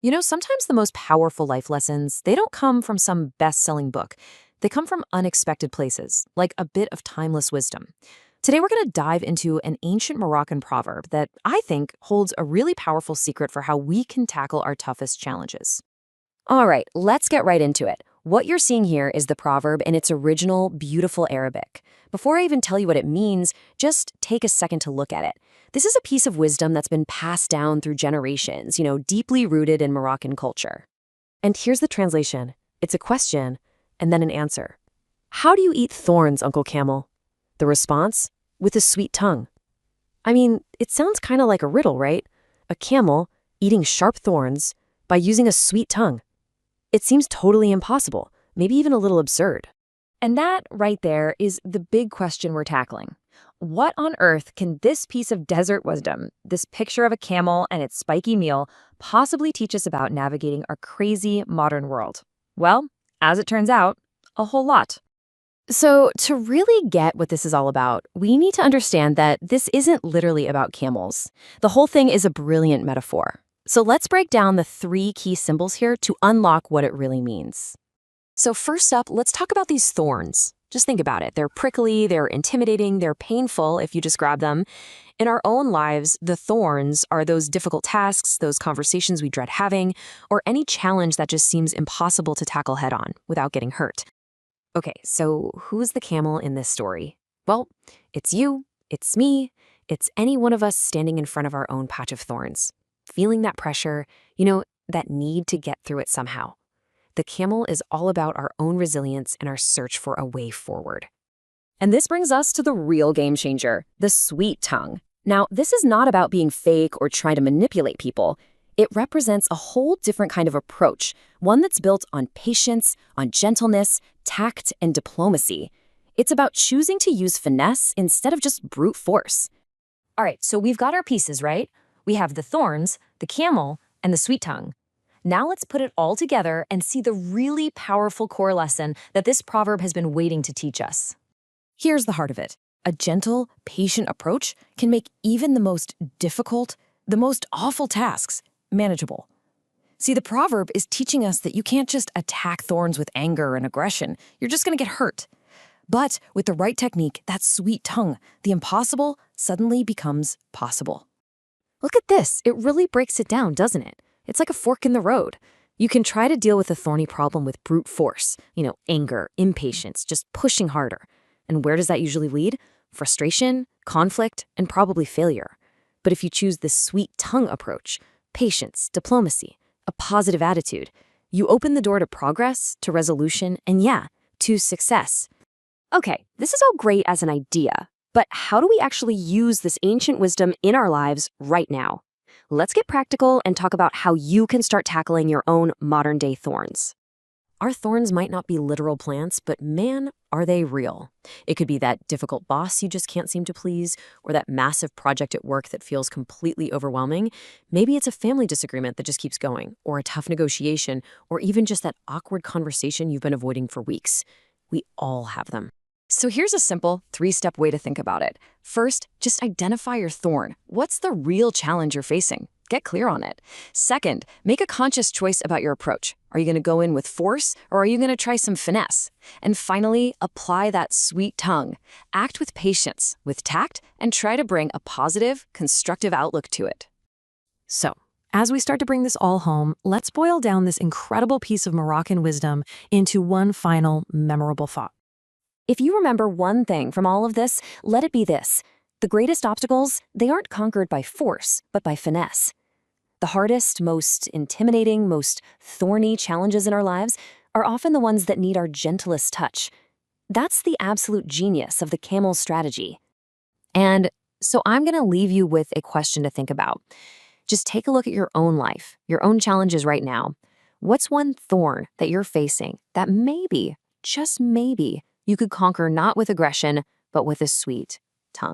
Sometimes the most powerful life lessons, they don't come from some best-selling book. They come from unexpected places, like a bit of timeless wisdom. Today we're going to dive into an ancient Moroccan proverb that I think holds a really powerful secret for how we can tackle our toughest challenges. All right, let's get right into it. What you're seeing here is the proverb in its original, beautiful Arabic. Before I even tell you what it means, just take a second to look at it. This is a piece of wisdom that's been passed down through generations, deeply rooted in Moroccan culture. And here's the translation. It's a question, and then an answer. How do you eat thorns, Uncle Camel? The response? With a sweet tongue. I mean, it sounds kind of like a riddle, right? A camel eating sharp thorns by using a sweet tongue. It seems totally impossible, maybe even a little absurd. And that, right there, is the big question we're tackling. What on earth can this piece of desert wisdom, this picture of a camel and its spiky meal, possibly teach us about navigating our crazy modern world? Well, as it turns out, a whole lot. So, to really get what this is all about, we need to understand that this isn't literally about camels. The whole thing is a brilliant metaphor. So let's break down the three key symbols here to unlock what it really means. So first up, let's talk about these thorns. Just think about it. They're prickly, they're intimidating, they're painful if you just grab them. In our own lives, the thorns are those difficult tasks, those conversations we dread having, or any challenge that just seems impossible to tackle head on without getting hurt. Okay, so who's the camel in this story? Well, it's you, it's me, it's any one of us standing in front of our own patch of thorns. Feeling that pressure, that need to get through it somehow. The camel is all about our own resilience and our search for a way forward. And this brings us to the real game changer, the sweet tongue. Now, this is not about being fake or trying to manipulate people. It represents a whole different kind of approach, one that's built on patience, on gentleness, tact, and diplomacy. It's about choosing to use finesse instead of just brute force. All right, so we've got our pieces, right? We have the thorns, the camel, and the sweet tongue. Now let's put it all together and see the really powerful core lesson that this proverb has been waiting to teach us. Here's the heart of it. A gentle, patient approach can make even the most difficult, the most awful tasks manageable. See, the proverb is teaching us that you can't just attack thorns with anger and aggression. You're just going to get hurt. But with the right technique, that sweet tongue, the impossible suddenly becomes possible. Look at this. It really breaks it down, doesn't it? It's like a fork in the road. You can try to deal with a thorny problem with brute force, anger, impatience, just pushing harder. And where does that usually lead? Frustration, conflict, and probably failure. But if you choose the sweet tongue approach, patience, diplomacy, a positive attitude, you open the door to progress, to resolution, and to success. Okay, this is all great as an idea. But how do we actually use this ancient wisdom in our lives right now? Let's get practical and talk about how you can start tackling your own modern-day thorns. Our thorns might not be literal plants, but man, are they real. It could be that difficult boss you just can't seem to please, or that massive project at work that feels completely overwhelming. Maybe it's a family disagreement that just keeps going, or a tough negotiation, or even just that awkward conversation you've been avoiding for weeks. We all have them. So here's a simple three-step way to think about it. First, just identify your thorn. What's the real challenge you're facing? Get clear on it. Second, make a conscious choice about your approach. Are you going to go in with force, or are you going to try some finesse? And finally, apply that sweet tongue. Act with patience, with tact, and try to bring a positive, constructive outlook to it. So, as we start to bring this all home, let's boil down this incredible piece of Moroccan wisdom into one final memorable thought. If you remember one thing from all of this, let it be this. The greatest obstacles, they aren't conquered by force, but by finesse. The hardest, most intimidating, most thorny challenges in our lives are often the ones that need our gentlest touch. That's the absolute genius of the camel strategy. And so I'm going to leave you with a question to think about. Just take a look at your own life, your own challenges right now. What's one thorn that you're facing that maybe, just maybe, you could conquer not with aggression, but with a sweet